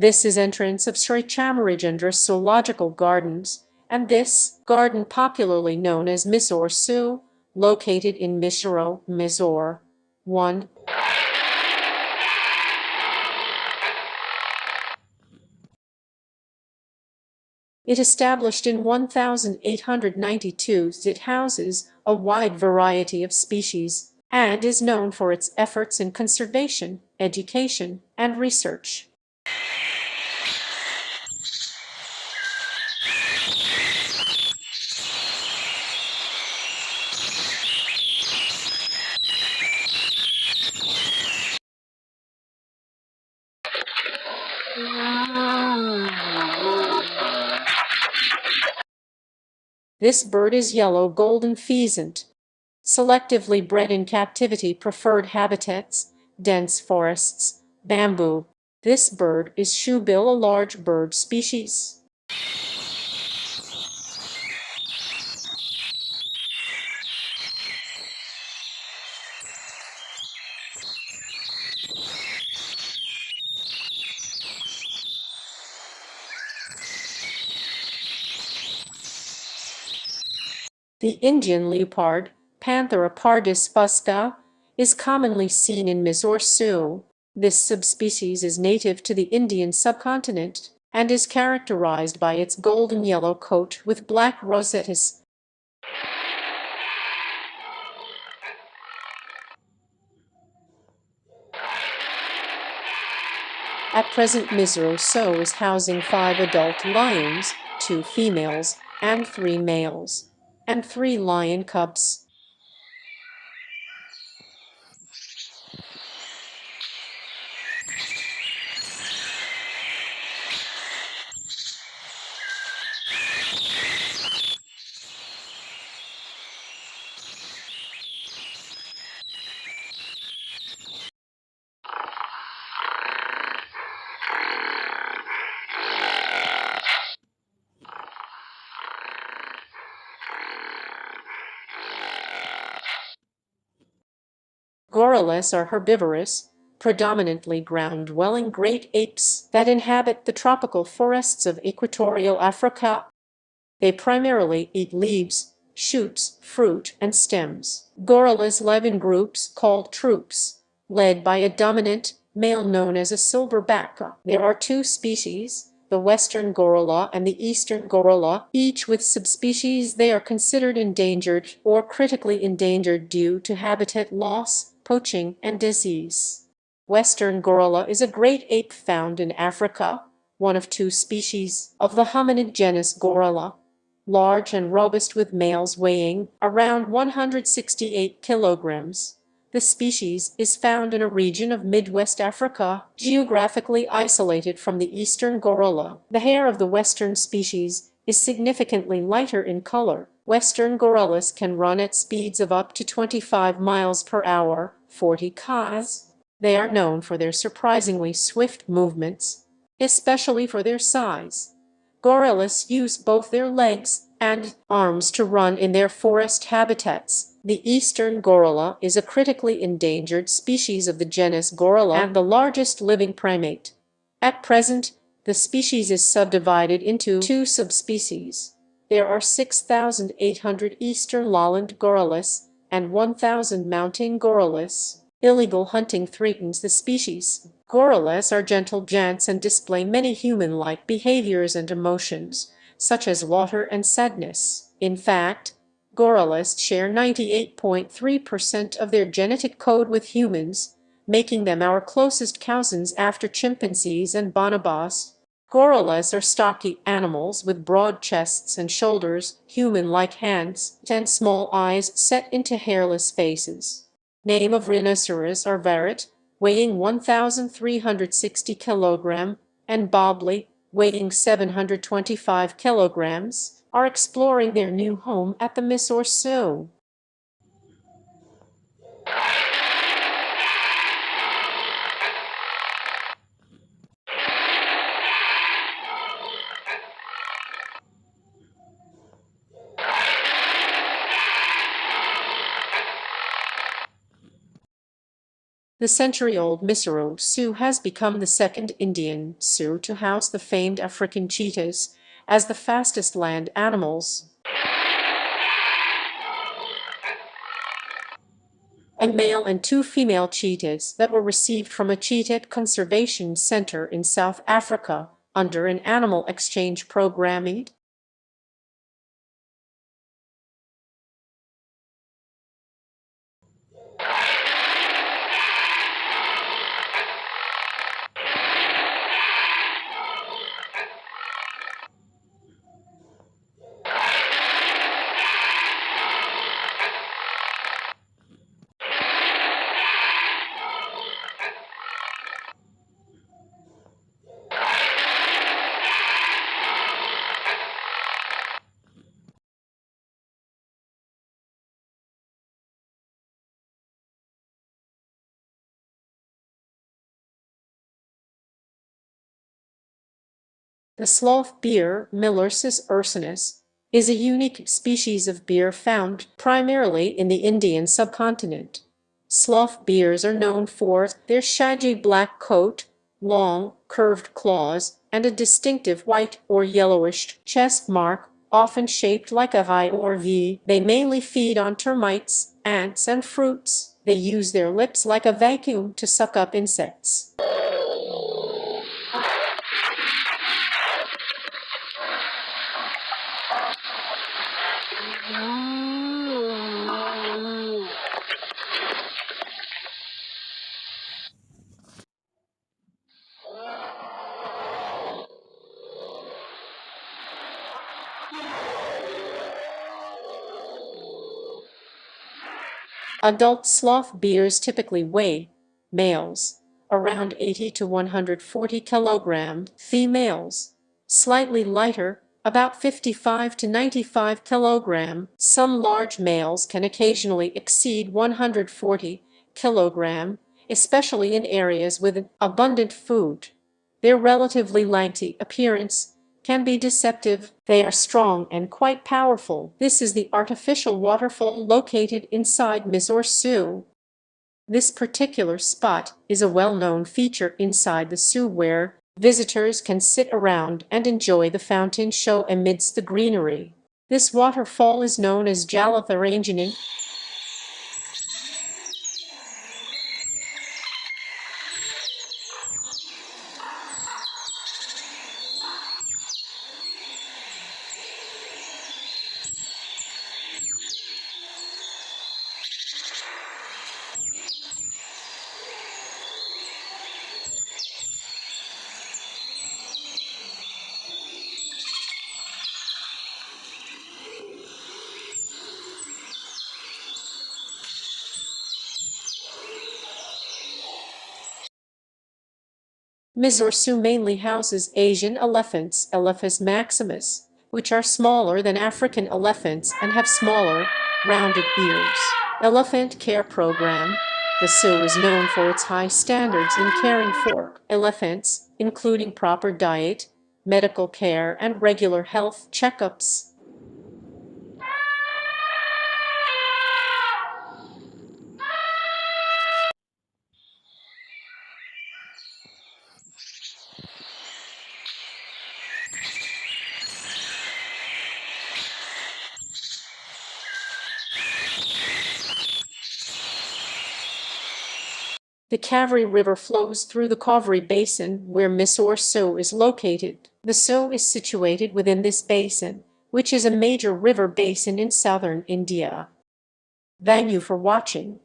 This is entrance of Sri Chama Rajendra Zoological Gardens, and this garden popularly known as Mysore Zoo, located in Mysore, Mysore. 1. It established in 1892, it houses a wide variety of species and is known for its efforts in conservation, education, and research. This bird is yellow golden pheasant, selectively bred in captivity, preferred habitats, dense forests, bamboo. This bird is shoebill, a large bird species. The Indian leopard, Panthera pardus fusca, is commonly seen in Mysore Zoo. This subspecies is native to the Indian subcontinent and is characterized by its golden yellow coat with black rosettes. At present, Mysore Zoo is housing 5 adult lions, 2 females, and 3 males, and 3 lion cubs. Gorillas are herbivorous, predominantly ground-dwelling great apes that inhabit the tropical forests of equatorial Africa. They primarily eat leaves, shoots, fruit, and stems. Gorillas live in groups called troops, led by a dominant male known as a silverback. There are 2 species, the western gorilla and the eastern gorilla, each with subspecies. They are considered endangered or critically endangered due to habitat loss, poaching, and disease. Western gorilla is a great ape found in Africa, one of 2 species of the hominid genus Gorilla, large and robust with males weighing around 168 kilograms. The species is found in a region of Midwest Africa, geographically isolated from the eastern gorilla. The hair of the western species is significantly lighter in color. Western gorillas can run at speeds of up to 25 miles per hour, 40 km. They are known for their surprisingly swift movements, especially for their size. Gorillas use both their legs and arms to run in their forest habitats. The eastern gorilla is a critically endangered species of the genus Gorilla and the largest living primate. At present, the species is subdivided into 2 subspecies. There are 6,800 eastern lowland gorillas and 1,000 mountain gorillas. Illegal hunting threatens the species. Gorillas are gentle giants and display many human-like behaviors and emotions, such as water and sadness. In fact, gorillas share 98.3% of their genetic code with humans, making them our closest cousins after chimpanzees and bonobos. Gorillas are stocky animals with broad chests and shoulders, human-like hands, and small eyes set into hairless faces. Name of rhinoceros are Varret, weighing 1,360 kilogram, and Bobley, weighing 725 kilograms, are exploring their new home at the Mysore Zoo. The century-old Mysore Zoo has become the second Indian zoo to house the famed African cheetahs as the fastest land animals. A male and two female cheetahs that were received from a cheetah conservation center in South Africa under an animal exchange program. The sloth bear, Millersis ursinus, is a unique species of bear found primarily in the Indian subcontinent. Sloth bears are known for their shaggy black coat, long, curved claws, and a distinctive white or yellowish chest mark, often shaped like a Y or V. They mainly feed on termites, ants, and fruits. They use their lips like a vacuum to suck up insects. Adult sloth bears typically weigh, males, around 80 to 140 kilograms, females, slightly lighter, about 55 to 95 kilograms. Some large males can occasionally exceed 140 kilograms, especially in areas with abundant food. Their relatively lanky appearance can be deceptive. They are strong and quite powerful. This is the artificial waterfall located inside Mysore Zoo. This particular spot is a well-known feature inside the zoo where visitors can sit around and enjoy the fountain show amidst the greenery. This waterfall is known as Jalatharanjani. Mysore Zoo mainly houses Asian elephants, Elephas maximus, which are smaller than African elephants and have smaller, rounded ears. Elephant Care Program. The zoo is known for its high standards in caring for elephants, including proper diet, medical care, and regular health checkups. The Kaveri River flows through the Kaveri Basin, where Mysore Zoo is located. The zoo is situated within this basin, which is a major river basin in southern India. Thank you for watching.